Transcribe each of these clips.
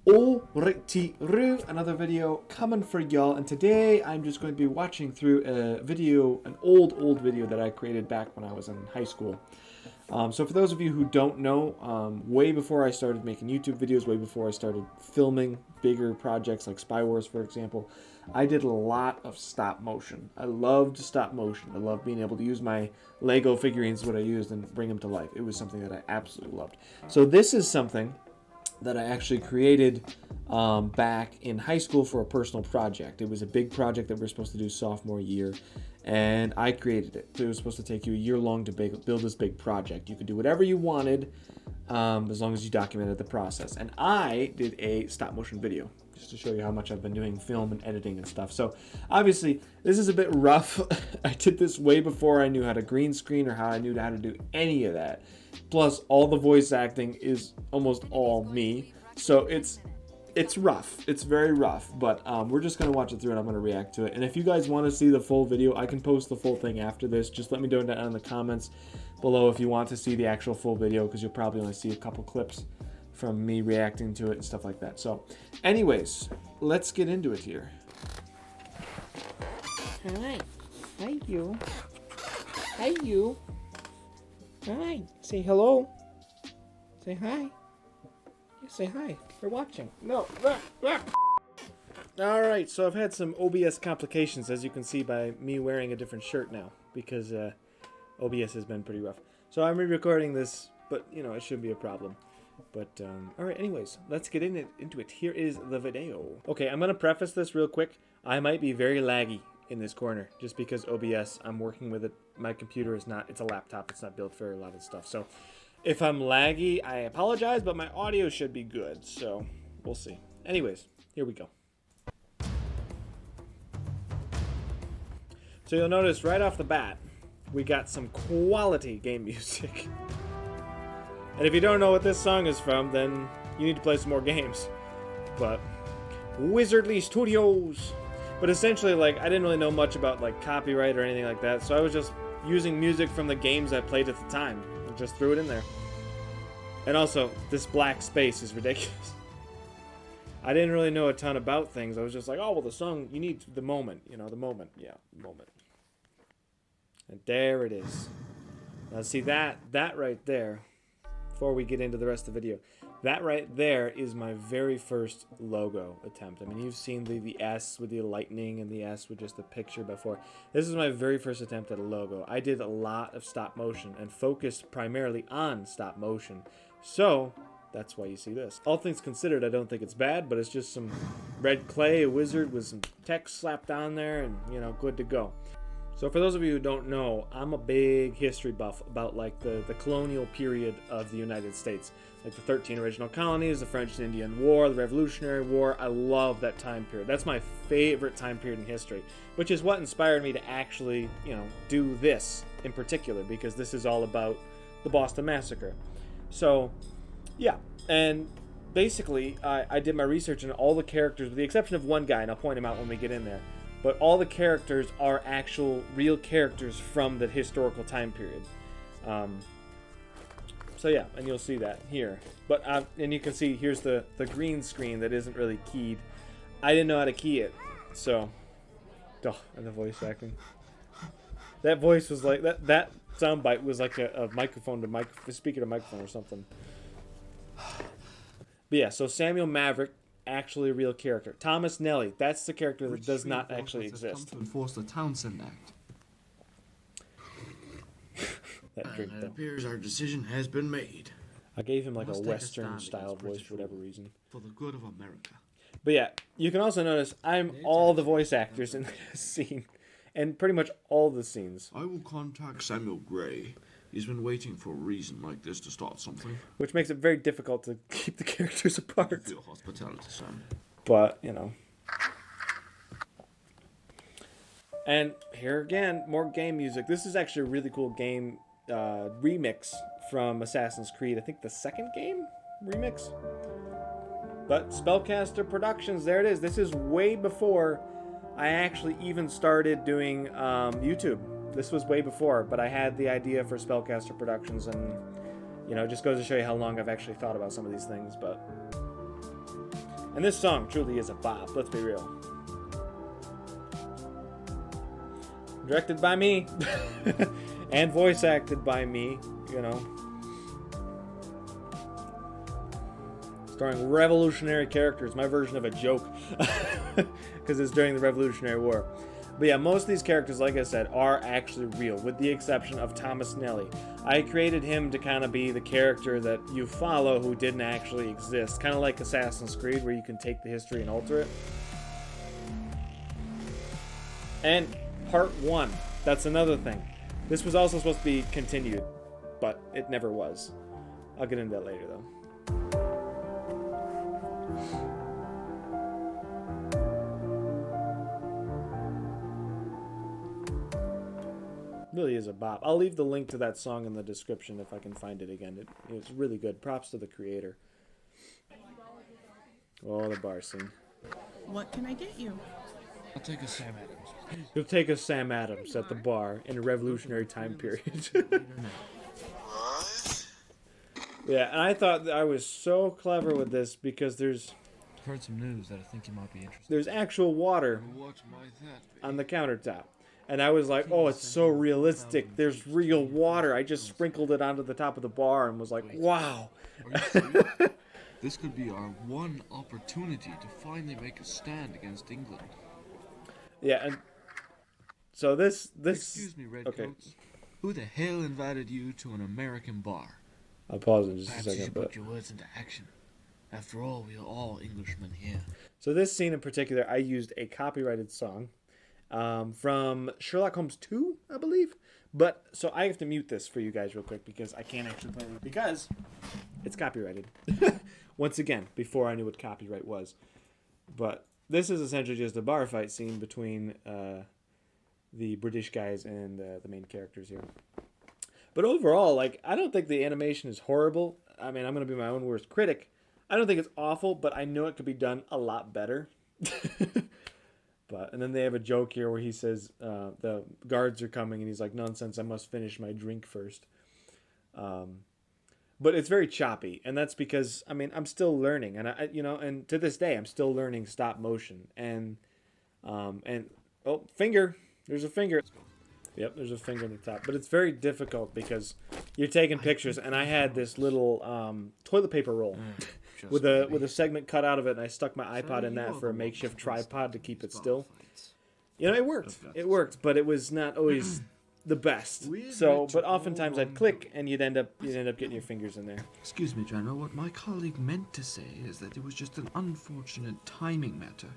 Alrighty, another video coming for y'all, and today I'm just going to be watching through a video, an old video that I created back when I was in high school. So for those of you who don't know, way before I started making YouTube videos, way before I started filming bigger projects like Spy Wars, for example, I did a lot of stop motion. I loved stop motion. I loved being able to use my Lego figurines, what I used, and bring them to life. It was something that I absolutely loved. So this is something that I actually created back in high school for a personal project. It was a big project that we were supposed to do sophomore year, and I created it. It was supposed to take you a year long to build this big project. You could do whatever you wanted as long as you documented the process. And I did a stop motion video just to show you how much I've been doing film and editing and stuff. So obviously this is a bit rough. I did this way before I knew how to green screen or how I knew how to do any of that. Plus, all the voice acting is almost all me, so it's rough. It's very rough, but we're just going to watch it through and I'm going to react to it. And if you guys want to see the full video, I can post the full thing after this. Just let me know down in the comments below if you want to see the actual full video, because you'll probably only see a couple clips from me reacting to it and stuff like that. So, anyways, let's get into it here. Hi. Hi, you. Hi, you. Hi. Say hello. Say hi. Yeah, say hi. We're watching. No. Alright, so I've had some OBS complications, as you can see by me wearing a different shirt now, because OBS has been pretty rough. So I'm re-recording this, but, you know, it shouldn't be a problem. But, alright, anyways, let's get into it. Here is the video. Okay, I'm going to preface this real quick. I might be very laggy in this corner, just because OBS, I'm working with it. My computer is not, it's a laptop, it's not built for a lot of stuff. So, if I'm laggy, I apologize, but my audio should be good, so we'll see. Anyways, here we go. So you'll notice right off the bat, we got some quality game music. And if you don't know what this song is from, then you need to play some more games. But, Wizardly Studios! But essentially, like, I didn't really know much about, like, copyright or anything like that, so I was just using music from the games I played at the time, and just threw it in there. And also, this black space is ridiculous. I didn't really know a ton about things. I was just like, oh, well, the song, you need the moment, you know, the moment. Yeah, the moment. And there it is. Now, see, that right there, before we get into the rest of the video, that right there is my very first logo attempt. I mean, you've seen the S with the lightning and the S with just the picture before. This is my very first attempt at a logo. I did a lot of stop motion and focused primarily on stop motion. So, that's why you see this. All things considered, I don't think it's bad, but it's just some red clay, a wizard with some text slapped on there, and, you know, good to go. So for those of you who don't know, I'm a big history buff about like the colonial period of the United States. Like the 13 original colonies, the French and Indian War, the Revolutionary War. I love that time period. That's my favorite time period in history, which is what inspired me to actually, you know, do this in particular, because this is all about the Boston Massacre. So, yeah, and basically I did my research, and all the characters, with the exception of one guy, and I'll point him out when we get in there, but all the characters are actual, real characters from the historical time period. So yeah, and you'll see that here. But and you can see here's the green screen that isn't really keyed. I didn't know how to key it, so. Oh, and the voice acting. That voice was like that soundbite was like a microphone to speaker to microphone or something. But yeah, so Samuel Maverick, actually a real character. Thomas Nelly, that's the character that does not actually exist. To enforce the Townsend Act. That drink, It appears our decision has been made. I gave him like a Western style voice for whatever reason. For the good of America. But yeah, you can also notice I'm all the voice actors in this scene, and pretty much all the scenes. I will contact Samuel Gray. He's been waiting for a reason like this to start something. Which makes it very difficult to keep the characters apart. Your hospitality, son. But, you know. And here again, more game music. This is actually a really cool game remix from Assassin's Creed. I think the second game remix. But Spellcaster Productions, there it is. This is way before I actually even started doing YouTube. This was way before, but I had the idea for Spellcaster Productions, and, you know, it just goes to show you how long I've actually thought about some of these things, but And this song truly is a bop, let's be real. Directed by me. And voice acted by me, you know. Starring revolutionary characters, my version of a joke. Because it's during the Revolutionary War. But yeah, most of these characters, like I said, are actually real, with the exception of Thomas Nelly. I created him to kind of be the character that you follow who didn't actually exist. Kind of like Assassin's Creed, where you can take the history and alter it. And part 1, that's another thing. This was also supposed to be continued, but it never was. I'll get into that later, though. Really is a bop. I'll leave the link to that song in the description if I can find it again. It's really good. Props to the creator. Oh, the bar scene. What can I get you? I'll take a Sam Adams. You'll take a Sam Adams at the bar in a revolutionary time period. Yeah, and I thought that I was so clever with this because there's I've heard some news that I think you might be interested. there's actual water What might that be? on the countertop. And I was like, oh, it's so realistic. There's real water. I just sprinkled it onto the top of the bar and was like, wow. Are you serious? This could be our one opportunity to finally make a stand against England. Yeah, and so this Excuse me, okay. Redcoats. Who the hell invited you to an American bar? I'll pause in just a Perhaps you second. should But put your words into action. After all, we are all Englishmen here. so this scene in particular, I used a copyrighted song from Sherlock Holmes 2, I believe. But so I have to mute this for you guys real quick because I can't actually play it because it's copyrighted. Once again, before I knew what copyright was. But this is essentially just a bar fight scene between the British guys and the main characters here. But overall, like, I don't think the animation is horrible. I mean, I'm going to be my own worst critic. I don't think it's awful, but I know it could be done a lot better. And then they have a joke here where he says the guards are coming, and he's like, nonsense, I must finish my drink first. But it's very choppy, and that's because, I mean, I'm still learning, and and to this day, I'm still learning stop motion, and oh, finger, there's a finger. Yep, there's a finger on the top, but it's very difficult because you're taking pictures, and I had this little toilet paper roll with a segment cut out of it, and I stuck my iPod in that for a makeshift tripod to keep it still. You know, it worked, but it was not always the best. So, but oftentimes I'd click, and you'd end up getting your fingers in there. Excuse me, General. What my colleague meant to say is that it was just an unfortunate timing matter,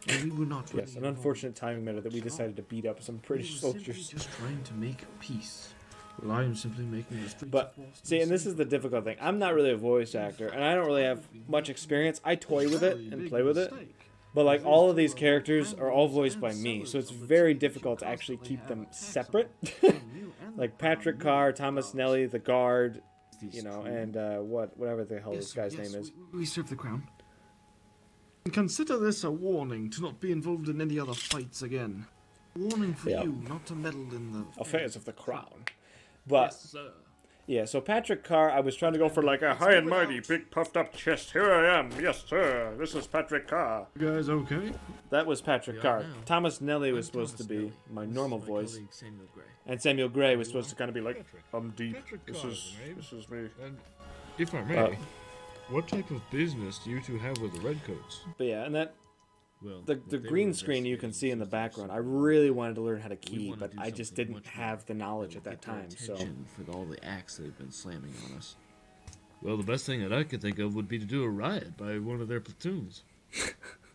and we were not. Yes, an unfortunate timing matter that we decided to beat up some British soldiers. Just trying to make peace. Well, I am simply making the streets. But see, and this is the difficult thing. I'm not really a voice actor, and I don't really have much experience. I toy with it and play with it. But like all of these characters are all voiced by me, so it's very difficult to actually keep them separate. Like Patrick Carr, Thomas Nelly, the guard, and whatever the hell this guy's name is. We serve the crown. Consider this a warning to not be involved in any other fights again. Warning for you not to meddle in the affairs of the crown. But yeah, so Patrick Carr, I was trying to go for like a high and mighty, big puffed up chest. Here I am, yes sir. This is Patrick Carr. You guys okay? That was Patrick Carr. Thomas Nelly was supposed to be my normal voice, and Samuel Gray was supposed to kind of be like, I'm deep. This is me. And if I may, what type of business do you two have with the Redcoats? But yeah, and that the green screen you can see in the background. I really wanted to learn how to key, but I just didn't have the knowledge at that time. So for all the acts they've been slamming on us. Well, the best thing that I could think of would be to do a riot by one of their platoons.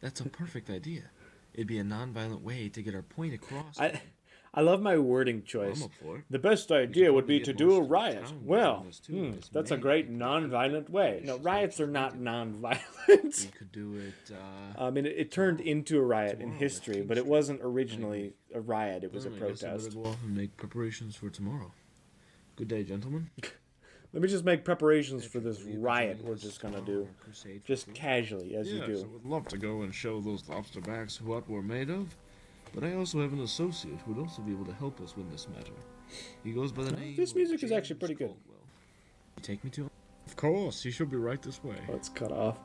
That's a perfect idea. It'd be a non-violent way to get our point across. I love my wording choice. The best idea would be to do a riot. Well, that's a great non-violent way. No, riots are not non-violent. We could do it. I mean, it turned into a riot in history, but it wasn't originally a riot. It was a protest. Go off and make preparations for tomorrow. Good day, gentlemen. Let me just make preparations for this riot we're just gonna do, just casually as you do. I would love to go and show those lobster backs what we're made of. But I also have an associate who would also be able to help us win this matter. He goes by the name. This music is actually pretty good. You take me to him? Of course, he should be right this way. Let's cut off.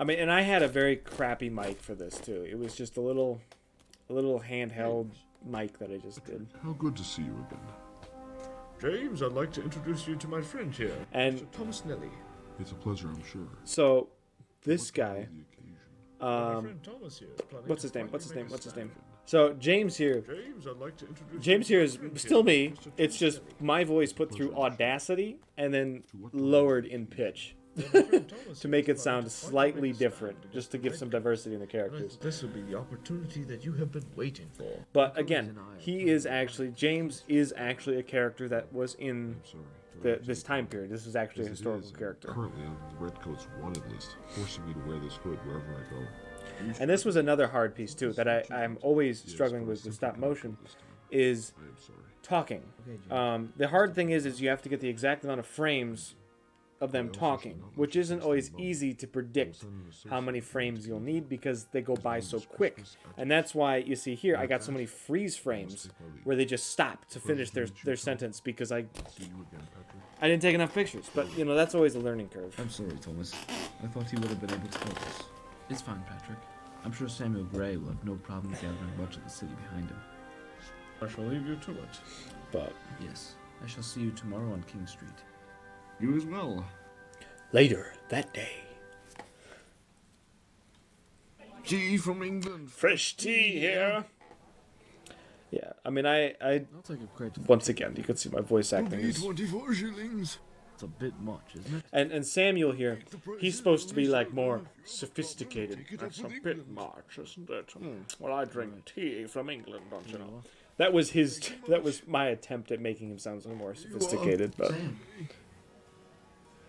I mean, and I had a very crappy mic for this too. It was just a little handheld mic that I just did. How good to see you again. James, I'd like to introduce you to my friend here, And- Mr. Thomas Nelly. It's a pleasure, I'm sure. So, this guy, The occasion. My friend Thomas here is planning what's to his name? finally What's his make name? a What's his stand. name? So James here. James, I'd like to introduce James you here to is my friend still here, me. Mr. It's Thomas just Nelly. my voice put through Audacity and then lowered in pitch My friend Thomas to here make is it planning sound to finally slightly make a stand different, against just to the give some Red Coat. diversity in the And I characters. thought this would be the opportunity that you have been waiting for. But again, James is actually a character that was in I'm sorry. this time period. This is actually a As it historical is, I'm character. currently on the Redcoats wanted list, forcing me to wear this hood wherever I go. And this was another hard piece too that I'm always Yes, struggling but I with simply stop cannot motion go this time. is I am sorry. talking. The hard thing is you have to get the exact amount of frames of them talking, which isn't always easy to predict how many frames you'll need because they go by so quick. And that's why you see here I got so many freeze frames where they just stop to finish their sentence because See you again, Patrick. I didn't take enough pictures. But you know, that's always a learning curve. I'm sorry, Thomas. I thought he would have been able to help us. It's fine, Patrick. I'm sure Samuel Gray will have no problem gathering much of the city behind him. I shall leave you to it. But Yes, I shall see you tomorrow on King Street. You as well. later that day, Tea from England. fresh tea here. Yeah, I mean, I I'll take a crate of once again, you can see my voice acting Be is 24 shillings. It's a bit much, isn't it? and Samuel here, he's supposed to be like more sophisticated. That's a bit much, isn't it? Well, I drink tea from England, don't you know? That was my attempt at making him sound something more sophisticated, but Sam.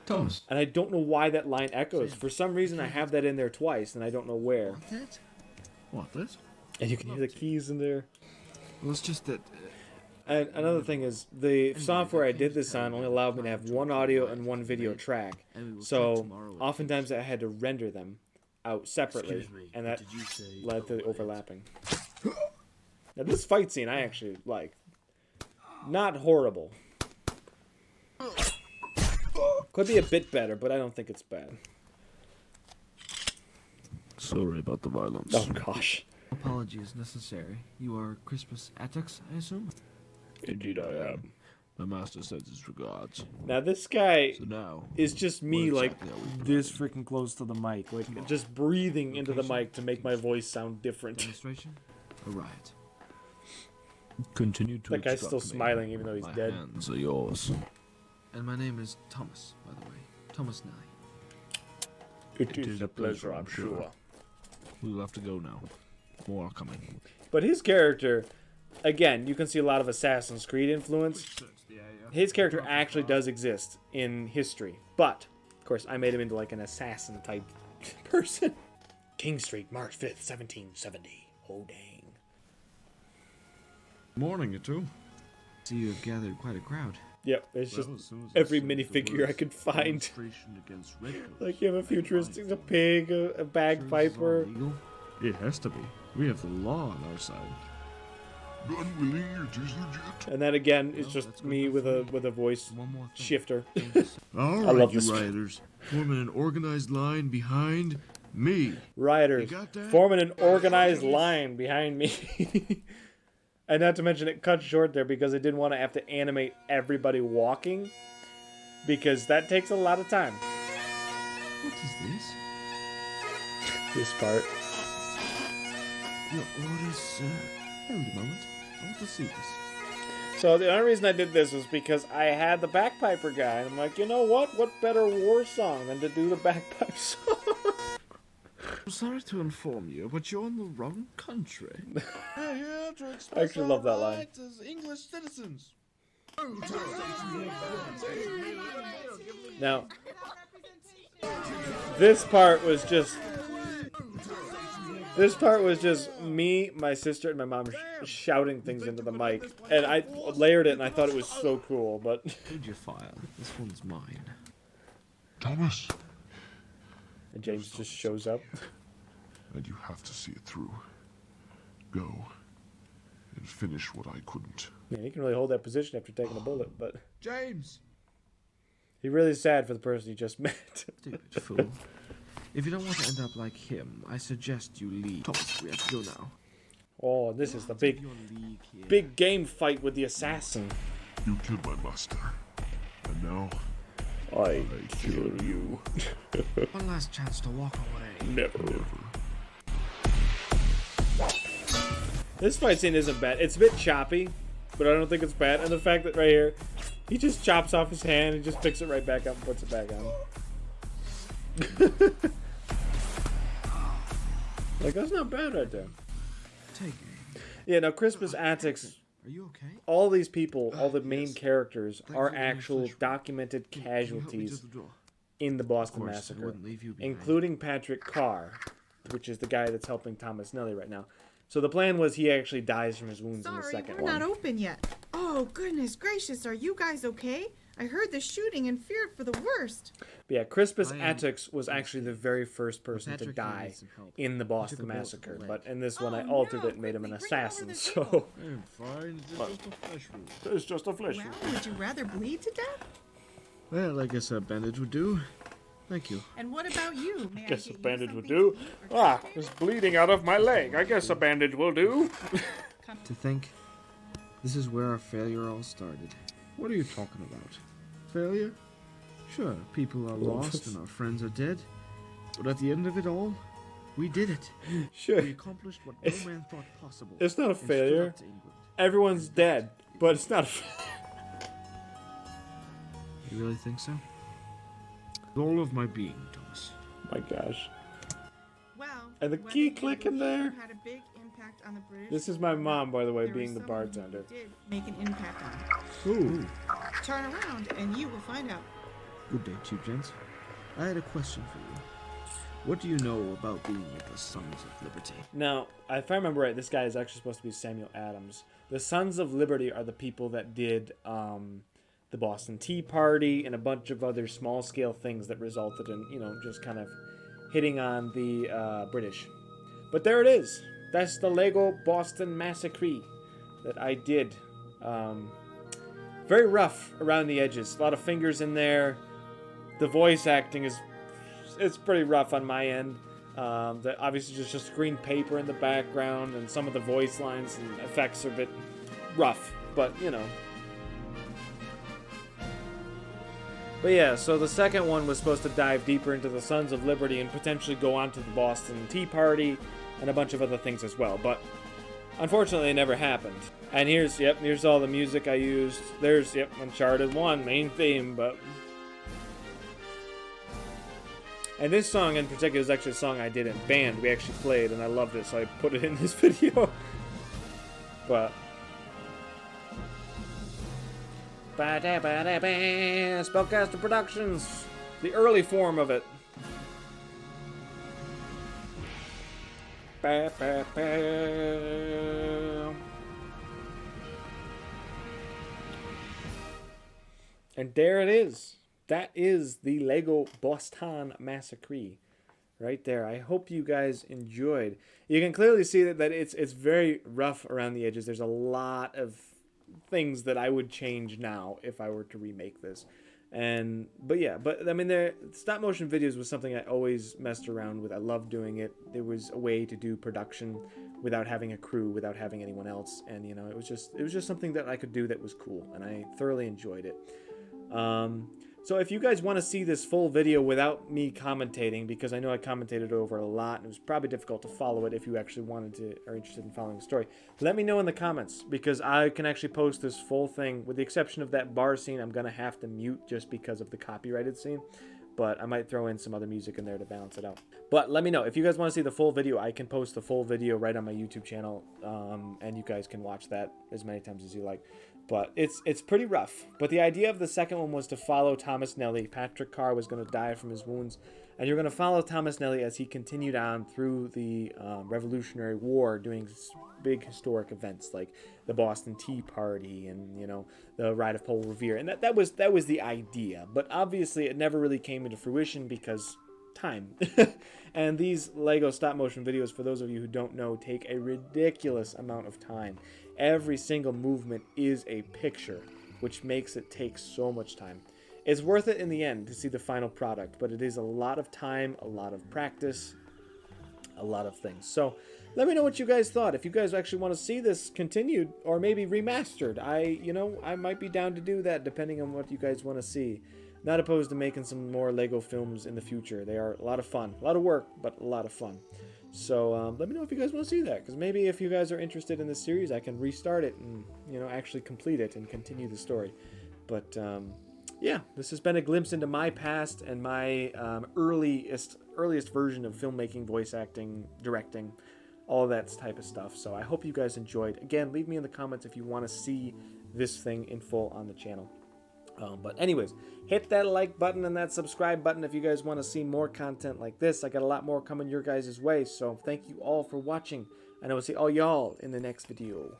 Thomas. and I don't know why that line echoes. For some reason, I have that in there twice, and I don't know where. What that? What, this? And you can hear the keys in there. Well, it's just that... And another thing is, the software I did this on only allowed me to have one audio and one video track. So oftentimes I had to render them out separately, and that led to the overlapping. Now this fight scene I actually like. Not horrible. Could be a bit better, but I don't think it's bad. Sorry about the violence. Oh gosh. Apology is necessary. You are Crispus Attucks, I assume? Indeed I am. My master sends his regards. Now this guy So now... is just me what like exactly are we this freaking close to the mic. Like just breathing into the mic to make my voice sound different. Demonstration? A riot. Continue to That guy's still instruct me. smiling even though he's My dead. hands are yours. And my name is Thomas, by the way. Thomas Nelly. It is a pleasure, I'm sure. We'll have to go now. More are coming. But his character, again, you can see a lot of Assassin's Creed influence. His character actually does exist in history. But, of course, I made him into like an assassin type person. King Street, March 5th, 1770. Oh, dang. Morning, you two. See, you have gathered quite a crowd. Yep, it's just Well, as soon as I every said minifigure the I words could find. demonstration against redcoats, Like you have a futuristic, a pig, a bagpiper. Legal? it has to be. We have the law on our side. God willing, it is legit. And then again, it's Well, just that's good me enough with for a me. with a voice One more thing. shifter. All I right, love you this. rioters, forming an organized line behind me. Rioters You got that? forming an organized line behind me. And not to mention it cut short there because I didn't want to have to animate everybody walking because that takes a lot of time. What is this? This part. Your orders, sir. Hold a moment. I want to see this. So the only reason I did this was because I had the bagpiper guy and I'm like, you know what? What better war song than to do the bagpipe song? I'm sorry to inform you, but you're in the wrong country. We're here to I express actually love our that line. rights as English citizens. Now, this part was just me, my sister, and my mom shouting things into the mic, and I layered it, and I thought it was so cool. But Hold your fire. This one's mine. Thomas, and James just shows up. and you have to see it through. Go and finish what I couldn't. Man, he can really hold that position after taking a bullet, but James, he really is sad for the person he just met. Stupid fool. If you don't want to end up like him, I suggest you leave. Thomas, we have to go now. Oh, this is the Take big, your leave here. big game fight with the assassin. You killed my master. And now, I kill you. One last chance to walk away. Never. This fight scene isn't bad. It's a bit choppy, but I don't think it's bad. And the fact that right here, he just chops off his hand and just picks it right back up and puts it back on. Like, that's not bad right there. Take it. Yeah, now Christmas Antics, Are you okay? all these people, all the main yes. characters Thanks are for being actual flesh wound. documented Can you help me to casualties the door? in the Boston Of course, I Massacre, wouldn't leave you behind. including Patrick Carr, which is the guy that's helping Thomas Nelly right now. So the plan was he actually dies from his wounds in the Sorry, second we're one. not open yet. Oh, goodness gracious, are you guys okay? I heard the shooting and feared for the worst. But yeah, Crispus I am- Attucks was actually the very first person to Patrick here die needs some help. in the He Boston took a bullet to Massacre. the But leg. in this one, Oh, I altered no, it and made him an quickly, bring it over assassin. the So table. I'm fine. It's just a flesh wound. it's just a flesh. Well, would you rather bleed to death? Well, I guess a bandage would do. Thank you. And what about you? May I Guess get a you bandage would something do. to eat or Ah, drink, it's David? bleeding out of my leg. I guess a bandage will do. To think, this is where our failure all started. What are you talking about? Failure? Sure, people are lost and our friends are dead. But at the end of it all, we did it. Sure, We accomplished what no man thought possible. it's not a and stood failure. up to England. Everyone's dead, but it's not a failure. You really think so? With all of my being, Thomas. My gosh. Well, And the whether key you click in believe there. you had a big impact on the British This is my mom, by the way, there being is the someone who bartender. did make an impact on it. Ooh. Turn around and you will find out. Good day, Chief Gents. I had a question for you. What do you know about being with the Sons of Liberty? Now, if I remember right, this guy is actually supposed to be Samuel Adams. The Sons of Liberty are the people that did the Boston Tea Party and a bunch of other small-scale things that resulted in, you know, just kind of hitting on the British. But there it is. That's the Lego Boston Massacre that I did. Very rough around the edges. A lot of fingers in there. The voice acting is it's pretty rough on my end. Obviously just green paper in the background, and some of the voice lines and effects are a bit rough, but you know. But yeah, so the second one was supposed to dive deeper into the Sons of Liberty and potentially go on to the Boston Tea Party and a bunch of other things as well, but unfortunately it never happened. And here's all the music I used. There's, Uncharted 1, main theme, but... And this song in particular is actually a song I did in band. We actually played, and I loved it, so I put it in this video. But... Spellcaster Productions! The early form of it. Ba, ba, ba. And there it is. That is the Lego Boston Massacre right there. I hope you guys enjoyed. You can clearly see that it's very rough around the edges. There's a lot of things that I would change now if I were to remake this. But I mean, stop motion videos was something I always messed around with. I loved doing it. There was a way to do production without having a crew, without having anyone else, and you know, it was just something that I could do that was cool, and I thoroughly enjoyed it. So if you guys want to see this full video without me commentating, because I know I commentated over a lot and it was probably difficult to follow it if you actually are interested in following the story, let me know in the comments, because I can actually post this full thing. With the exception of that bar scene, I'm going to have to mute just because of the copyrighted scene, but I might throw in some other music in there to balance it out. But let me know. If you guys want to see the full video, I can post the full video right on my YouTube channel, and you guys can watch that as many times as you like. But it's pretty rough. But the idea of the second one was to follow Thomas Nelly. Patrick Carr was going to die from his wounds, and you're going to follow Thomas Nelly as he continued on through the Revolutionary War, doing big historic events like the Boston Tea Party and, you know, the Ride of Paul Revere. And that was the idea. But obviously it never really came into fruition because time. And these Lego stop motion videos, for those of you who don't know, take a ridiculous amount of time. Every single movement is a picture, which makes it take so much time. it's worth it in the end to see the final product, but it is a lot of time, a lot of practice, a lot of things. So let me know what you guys thought. If you guys actually want to see this continued or maybe remastered, I might be down to do that depending on what you guys want to see. Not opposed to making some more Lego films in the future. They are a lot of fun. A lot of work, but a lot of fun. So let me know if you guys want to see that, because maybe if you guys are interested in this series, I can restart it and, actually complete it and continue the story. But yeah, this has been a glimpse into my past and my earliest version of filmmaking, voice acting, directing, all that type of stuff. So I hope you guys enjoyed. Again, leave me in the comments if you want to see this thing in full on the channel. But anyways, hit that like button and that subscribe button if you guys want to see more content like this. I got a lot more coming your guys' way. So thank you all for watching, and I will see all y'all in the next video.